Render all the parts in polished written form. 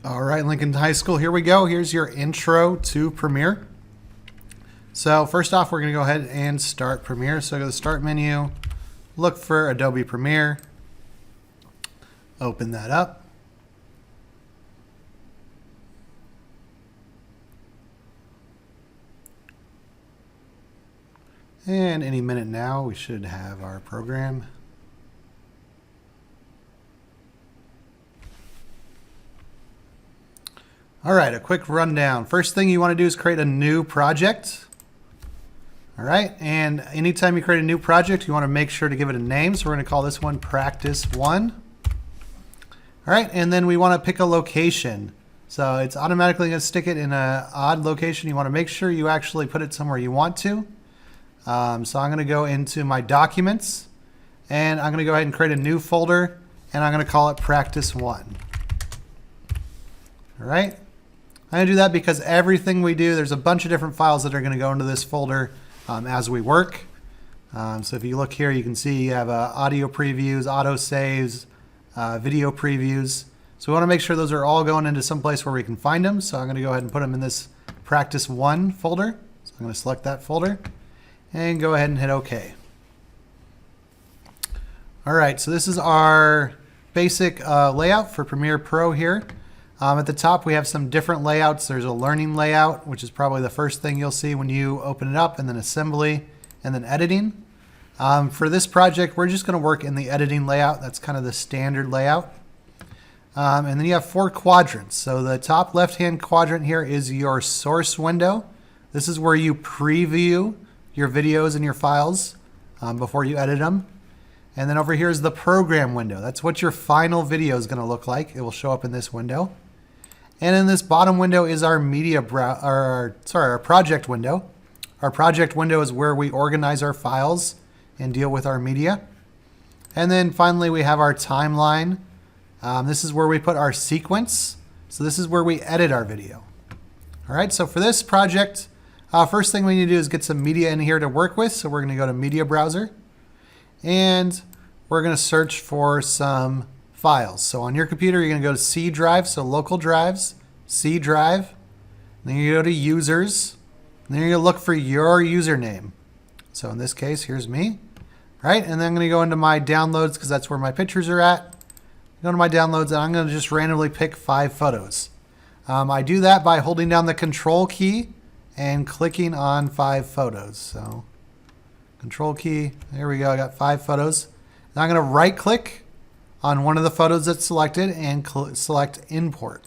All right, Lincoln High School, here we go. Here's your intro to Premiere. So first off, we're going to go ahead and start Premiere. So go to the Start menu, look for Adobe Premiere, open that up. And any minute now, we should have our program. All right, a quick rundown. First thing you want to do is create a new project. All right, and anytime you create a new project, you want to make sure to give it a name. So we're going to call this one Practice 1. All right, and then we want to pick a location. So it's automatically going to stick it in an odd location. You want to make sure you actually put it somewhere you want to. So I'm going to go into my documents, and I'm going to go ahead and create a new folder, and I'm going to call it Practice 1. All right. I'm going to do that because everything we do, there's a bunch of different files that are going to go into this folder as we work. So if you look here, you can see you have audio previews, auto saves, video previews. So we want to make sure those are all going into some place where we can find them. So I'm going to go ahead and put them in this Practice 1 folder. So I'm going to select that folder and go ahead and hit OK. All right, so this is our basic layout for Premiere Pro here. At the top, we have some different layouts. There's a learning layout, which is probably the first thing you'll see when you open it up, and then assembly, and then editing. For this project, we're just going to work in the editing layout. That's kind of the standard layout. And then you have 4 quadrants. So the top left-hand quadrant here is your source window. This is where you preview your videos and your files before you edit them. And then over here is the program window. That's what your final video is going to look like. It will show up in this window. And in this bottom window is our our project window. Our project window is where we organize our files and deal with our media. And then finally we have our timeline. This is where we put our sequence. So this is where we edit our video. All right, so for this project, first thing we need to do is get some media in here to work with. So we're going to go to Media Browser. And we're going to search for some files. So on your computer, you're going to go to C drive, so local drives, C drive. Then you go to users. And then you're going to look for your username. So in this case, here's me. Right? And then I'm going to go into my downloads because that's where my pictures are at. Go to my downloads, and I'm going to just randomly pick 5 photos. I do that by holding down the Control key and clicking on 5 photos. So Control key, there we go, I got 5 photos. Now I'm going to right click on one of the photos that's selected and select import.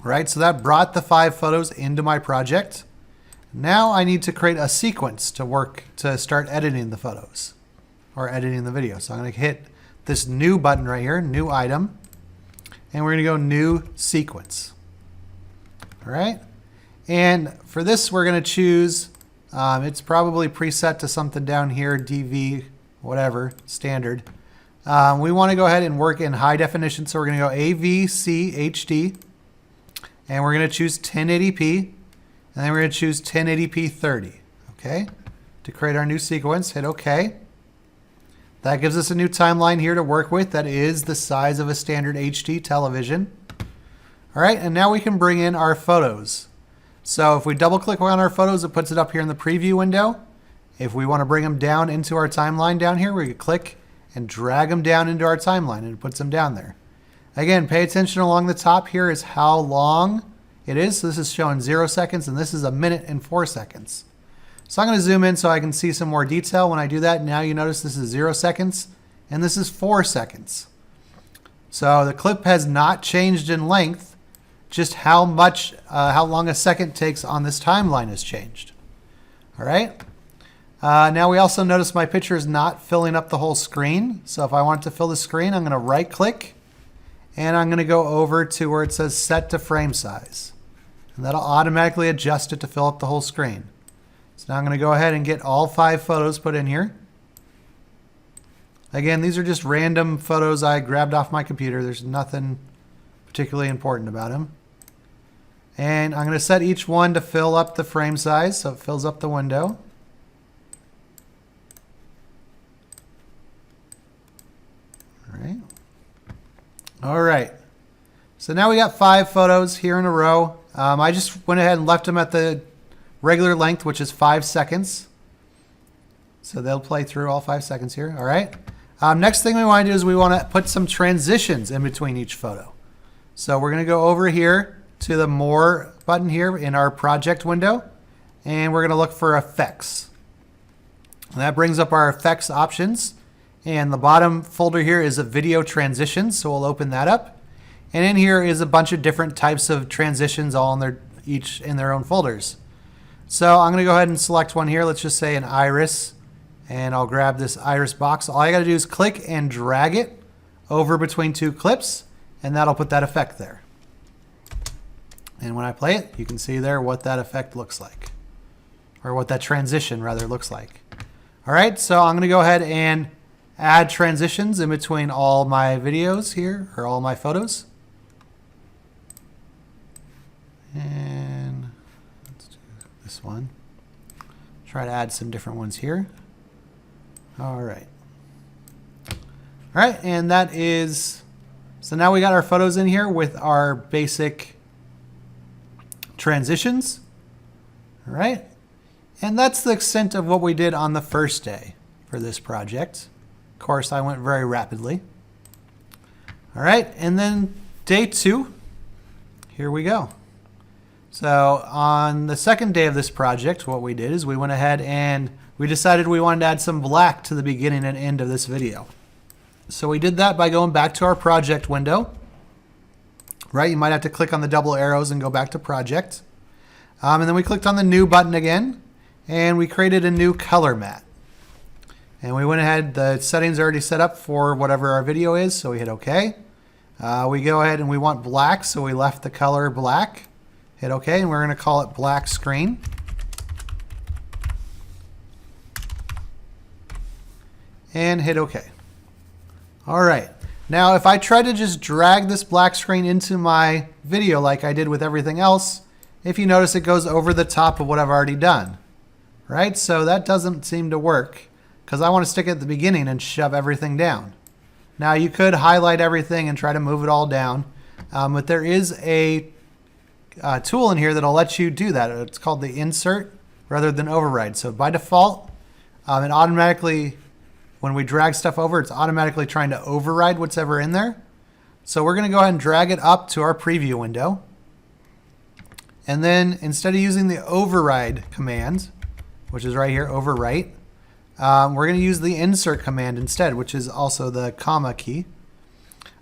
Right, so that brought the 5 photos into my project. Now I need to create a sequence to start editing the photos or editing the video. So I'm going to hit this new button right here, new item, and we're going to go new sequence. All right, and for this we're going to choose, it's probably preset to something down here, DV, whatever, standard. We want to go ahead and work in high definition, so we're going to go AVC HD, and we're going to choose 1080p, and then we're going to choose 1080p 30. Okay, to create our new sequence, hit OK. That gives us a new timeline here to work with that is the size of a standard HD television. All right, and now we can bring in our photos. So if we double click on our photos, it puts it up here in the preview window. If we want to bring them down into our timeline down here, we can click and drag them down into our timeline, and it puts them down there. Again, pay attention along the top here is how long it is. So this is showing 0 seconds, and this is 1 minute and 4 seconds. So I'm going to zoom in so I can see some more detail. When I do that, now you notice this is 0 seconds, and this is 4 seconds. So the clip has not changed in length, just how long a second takes on this timeline has changed. All right. Now we also notice my picture is not filling up the whole screen. So if I want to fill the screen, I'm going to right click and I'm going to go over to where it says set to frame size. And that'll automatically adjust it to fill up the whole screen. So now I'm going to go ahead and get all 5 photos put in here. Again, these are just random photos I grabbed off my computer. There's nothing particularly important about them. And I'm going to set each one to fill up the frame size so it fills up the window. All right. So now we got 5 photos here in a row. I just went ahead and left them at the regular length, which is 5 seconds. So they'll play through all 5 seconds here. All right. Next thing we want to do is we want to put some transitions in between each photo. So we're going to go over here to the More button here in our project window, and we're going to look for effects. And that brings up our effects options. And the bottom folder here is a video transitions, so we'll open that up. And in here is a bunch of different types of transitions, all in each in their own folders. So I'm going to go ahead and select one here. Let's just say an iris, and I'll grab this iris box. All I got to do is click and drag it over between 2 clips, and that'll put that effect there. And when I play it, you can see there what that effect looks like, or what that transition rather looks like. All right, so I'm going to go ahead and add transitions in between all my videos here, or all my photos. And let's do this one. Try to add some different ones here. All right. All right, and that is, so now we got our photos in here with our basic transitions. All right. And that's the extent of what we did on the first day for this project. Of course, I went very rapidly. All right, and then day 2, here we go. So on the second day of this project, what we did is we went ahead and we decided we wanted to add some black to the beginning and end of this video. So we did that by going back to our project window. Right, you might have to click on the double arrows and go back to project. And then we clicked on the new button again, and we created a new color mat. And we went ahead, the settings are already set up for whatever our video is, so we hit OK. We go ahead and we want black, so we left the color black. Hit OK, and we're going to call it black screen. And hit OK. All right. Now, if I try to just drag this black screen into my video like I did with everything else, if you notice, it goes over the top of what I've already done. Right? So that doesn't seem to work because I want to stick it at the beginning and shove everything down. Now, you could highlight everything and try to move it all down, but there is a tool in here that'll let you do that. It's called the insert rather than override. So by default, it automatically, when we drag stuff over, it's automatically trying to override what's ever in there. So we're going to go ahead and drag it up to our preview window. And then instead of using the override command, which is right here, overwrite, we're going to use the insert command instead, which is also the comma key.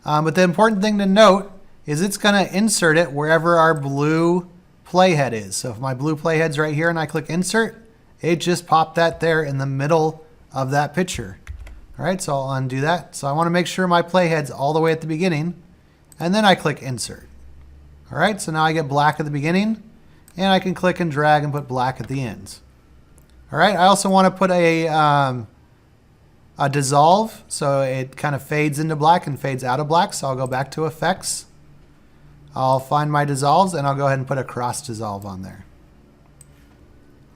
But the important thing to note is it's going to insert it wherever our blue playhead is. So if my blue playhead's right here and I click insert, it just popped that there in the middle of that picture. All right, so I'll undo that. So I want to make sure my playhead's all the way at the beginning, and then I click insert. All right, so now I get black at the beginning, and I can click and drag and put black at the end. All right, I also want to put a dissolve, so it kind of fades into black and fades out of black. So I'll go back to effects. I'll find my dissolves, and I'll go ahead and put a cross dissolve on there.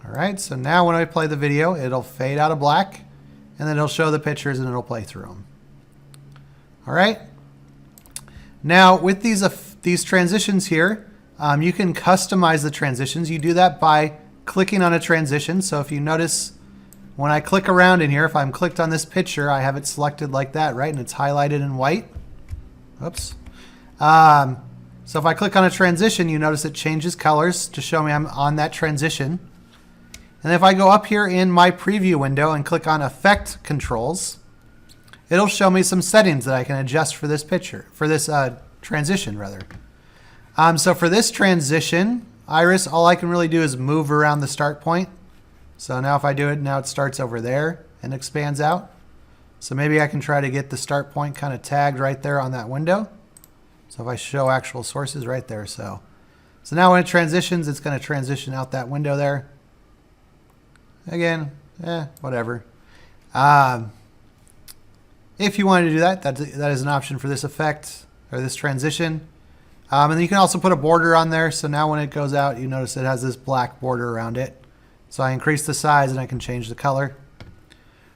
All right, so now when I play the video, it'll fade out of black, and then it'll show the pictures and it'll play through them. All right. Now with these transitions here, you can customize the transitions. You do that by clicking on a transition. So if you notice, when I click around in here, if I'm clicked on this picture, I have it selected like that, right? And it's highlighted in white. Oops. So if I click on a transition, you notice it changes colors to show me I'm on that transition. And if I go up here in my preview window and click on Effect Controls, it'll show me some settings that I can adjust for this picture, for this transition rather. So for this transition, Iris, all I can really do is move around the start point. So now if I do it, now it starts over there and expands out. So maybe I can try to get the start point kind of tagged right there on that window. So if I show actual sources right there. So now when it transitions, it's going to transition out that window there. Again, whatever. If you wanted to do that, that is an option for this effect or this transition. And then you can also put a border on there. So now when it goes out, you notice it has this black border around it. So I increase the size and I can change the color.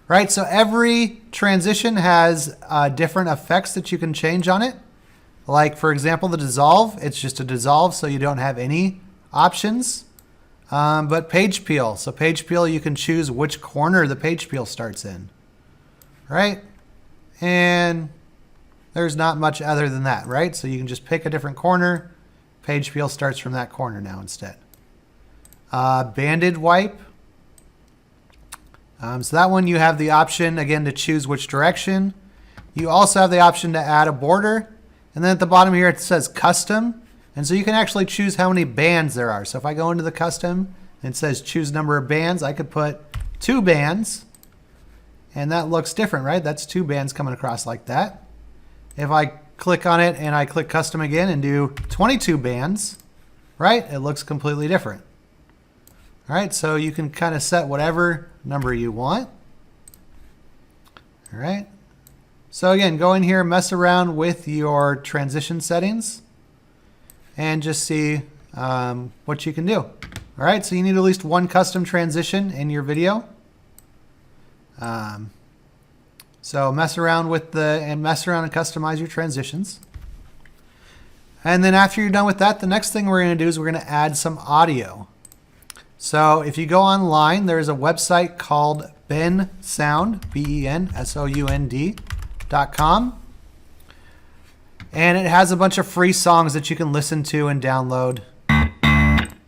Right, so every transition has different effects that you can change on it. Like, for example, the dissolve, it's just a dissolve, so you don't have any options. But page peel. So page peel, you can choose which corner the page peel starts in. Right? And there's not much other than that, right? So you can just pick a different corner. Page peel starts from that corner now instead. Banded wipe. So that one you have the option, again, to choose which direction. You also have the option to add a border. And then at the bottom here, it says custom. And so you can actually choose how many bands there are. So if I go into the custom and it says choose number of bands, I could put 2 bands. And that looks different, right? That's 2 bands coming across like that. If I click on it and I click custom again and do 22 bands, right? It looks completely different. All right, so you can kind of set whatever number you want. All right. So again, go in here, mess around with your transition settings, and just see what you can do. All right, so you need at least one custom transition in your video. So mess around and customize your transitions. And then after you're done with that, the next thing we're going to do is we're going to add some audio. So if you go online, there's a website called bensound, bensound.com. And it has a bunch of free songs that you can listen to and download.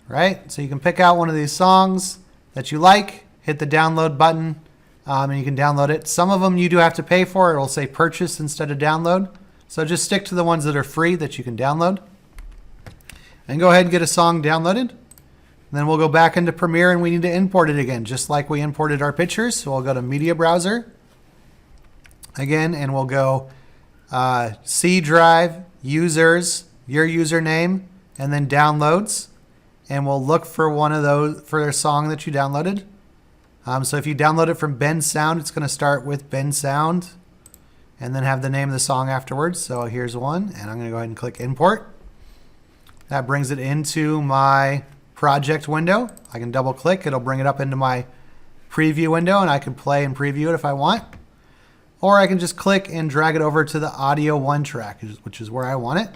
Right? So you can pick out one of these songs that you like, hit the download button, and you can download it. Some of them you do have to pay for. It'll say purchase instead of download. So just stick to the ones that are free that you can download. And go ahead and get a song downloaded. And then we'll go back into Premiere and we need to import it again, just like we imported our pictures. So we'll go to Media Browser again, and we'll go C drive, users, your username, and then downloads. And we'll look for one of those for a song that you downloaded. So if you download it from bensound, it's going to start with bensound and then have the name of the song afterwards. So here's one, and I'm going to go ahead and click import. That brings it into my project window. I can double click, it'll bring it up into my preview window, and I can play and preview it if I want. Or I can just click and drag it over to the audio 1 track, which is where I want it.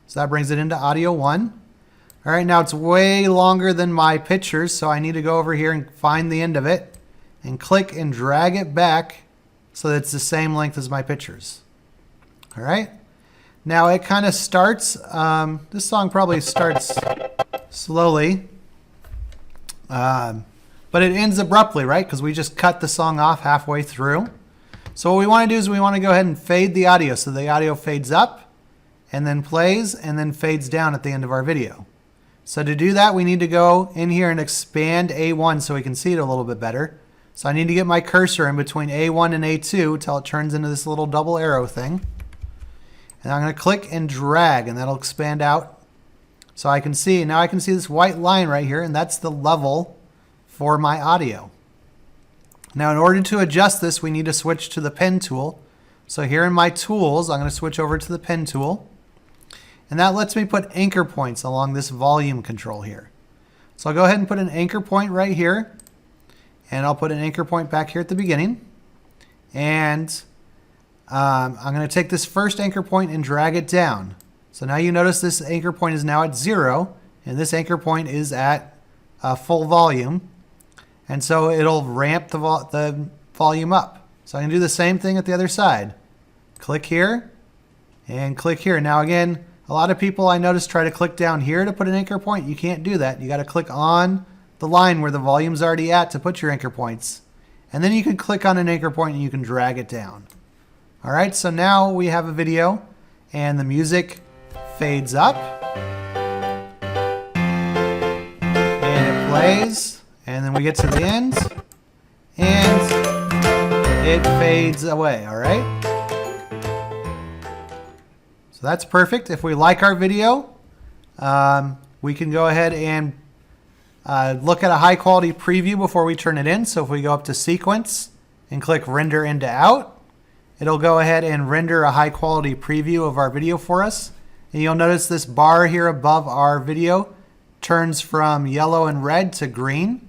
So that brings it into audio 1. All right, now it's way longer than my pictures, so I need to go over here and find the end of it and click and drag it back so that it's the same length as my pictures. All right. Now it kind of starts, this song probably starts slowly, but it ends abruptly, right? Because we just cut the song off halfway through. So what we want to do is we want to go ahead and fade the audio. So the audio fades up and then plays and then fades down at the end of our video. So to do that, we need to go in here and expand A1 so we can see it a little bit better. So I need to get my cursor in between A1 and A2 until it turns into this little double arrow thing. And I'm going to click and drag, and that'll expand out. So I can see, now I can see this white line right here, and that's the level for my audio. Now in order to adjust this, we need to switch to the pen tool. So here in my tools, I'm going to switch over to the pen tool. And that lets me put anchor points along this volume control here. So I'll go ahead and put an anchor point right here. And I'll put an anchor point back here at the beginning. And I'm going to take this first anchor point and drag it down. So now you notice this anchor point is now at 0. And this anchor point is at full volume. And so it'll ramp the volume up. So I can do the same thing at the other side. Click here and click here. Now again, a lot of people I notice try to click down here to put an anchor point. You can't do that. You got to click on the line where the volume's already at to put your anchor points. And then you can click on an anchor point and you can drag it down. All right, so now we have a video and the music fades up. And it plays. And then we get to the end. And it fades away, all right? So that's perfect. If we like our video, we can go ahead and look at a high quality preview before we turn it in. So if we go up to sequence and click render into out, it'll go ahead and render a high quality preview of our video for us. And you'll notice this bar here above our video turns from yellow and red to green.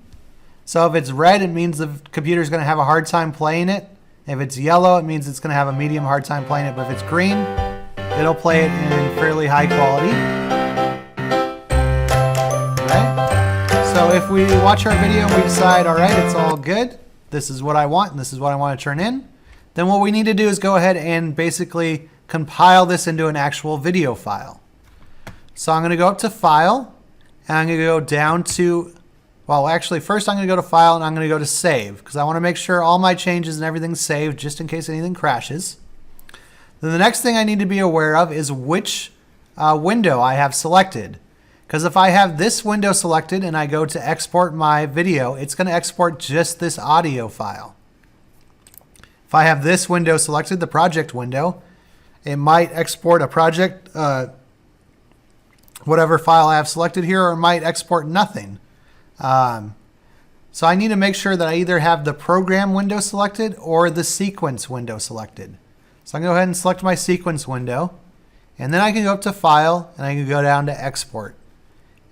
So if it's red, it means the computer is going to have a hard time playing it. If it's yellow, it means it's going to have a medium hard time playing it. But if it's green, it'll play it in fairly high quality. Okay. So if we watch our video and we decide, all right, it's all good, this is what I want, and this is what I want to turn in, then what we need to do is go ahead and basically compile this into an actual video file. So I'm going to go up to File, and I'm going to go down to, well, actually, first I'm going to go to File, and I'm going to go to Save, because I want to make sure all my changes and everything's saved just in case anything crashes. Then the next thing I need to be aware of is which window I have selected. Because if I have this window selected and I go to export my video, it's going to export just this audio file. If I have this window selected, the project window, it might export a project, whatever file I have selected here, or it might export nothing. So I need to make sure that I either have the program window selected or the sequence window selected. So I'm going to go ahead and select my sequence window, and then I can go up to File, and I can go down to Export.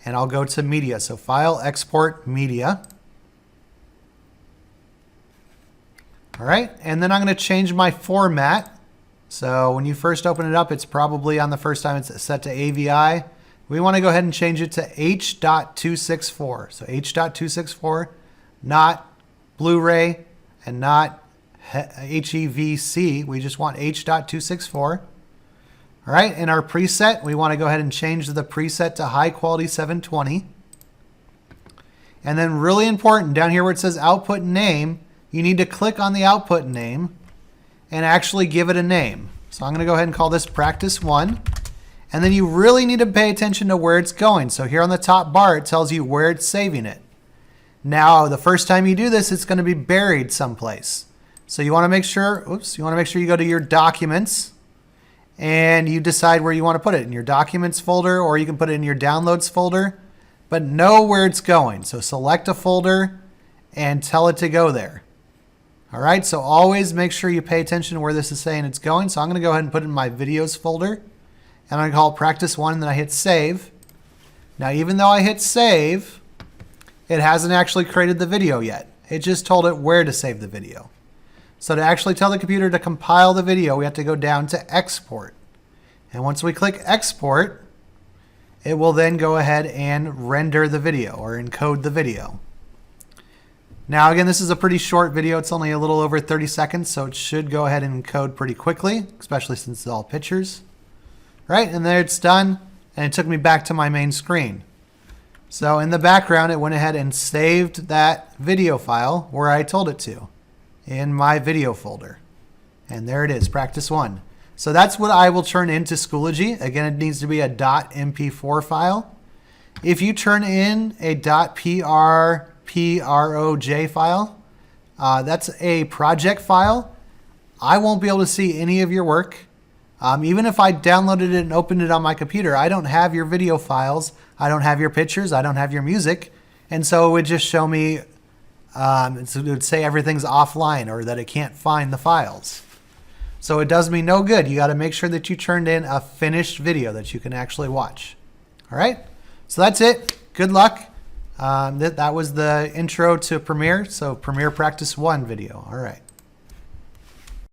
And I'll go to Media. So File, Export, Media. All right, and then I'm going to change my format. So when you first open it up, it's probably on the first time it's set to AVI. We want to go ahead and change it to H.264. So H.264, not Blu-ray and not HEVC. We just want H.264. All right, in our preset, we want to go ahead and change the preset to high quality 720. And then really important, down here where it says output name, you need to click on the output name and actually give it a name. So I'm going to go ahead and call this practice 1. And then you really need to pay attention to where it's going. So here on the top bar, it tells you where it's saving it. Now, the first time you do this, it's going to be buried someplace. So you want to make sure, you go to your documents and you decide where you want to put it, in your documents folder, or you can put it in your downloads folder, but know where it's going. So select a folder and tell it to go there. All right, so always make sure you pay attention to where this is saying it's going. So I'm going to go ahead and put it in my videos folder, and I'm going to call it practice 1, and then I hit save. Now, even though I hit save, it hasn't actually created the video yet. It just told it where to save the video. So to actually tell the computer to compile the video, we have to go down to Export. And once we click Export, it will then go ahead and render the video or encode the video. Now again, this is a pretty short video. It's only a little over 30 seconds, so it should go ahead and encode pretty quickly, especially since it's all pictures. Right, and there it's done, and it took me back to my main screen. So in the background, it went ahead and saved that video file where I told it to, in my video folder. And there it is, practice 1. So that's what I will turn into Schoology. Again, it needs to be a .mp4 file. If you turn in a .proj file, that's a project file. I won't be able to see any of your work. Even if I downloaded it and opened it on my computer, I don't have your video files. I don't have your pictures. I don't have your music. And so it would just show me, it would say everything's offline or that it can't find the files. So it does me no good. You got to make sure that you turned in a finished video that you can actually watch. All right. So that's it. Good luck. That was the intro to Premiere. So Premiere Practice 1 video. All right.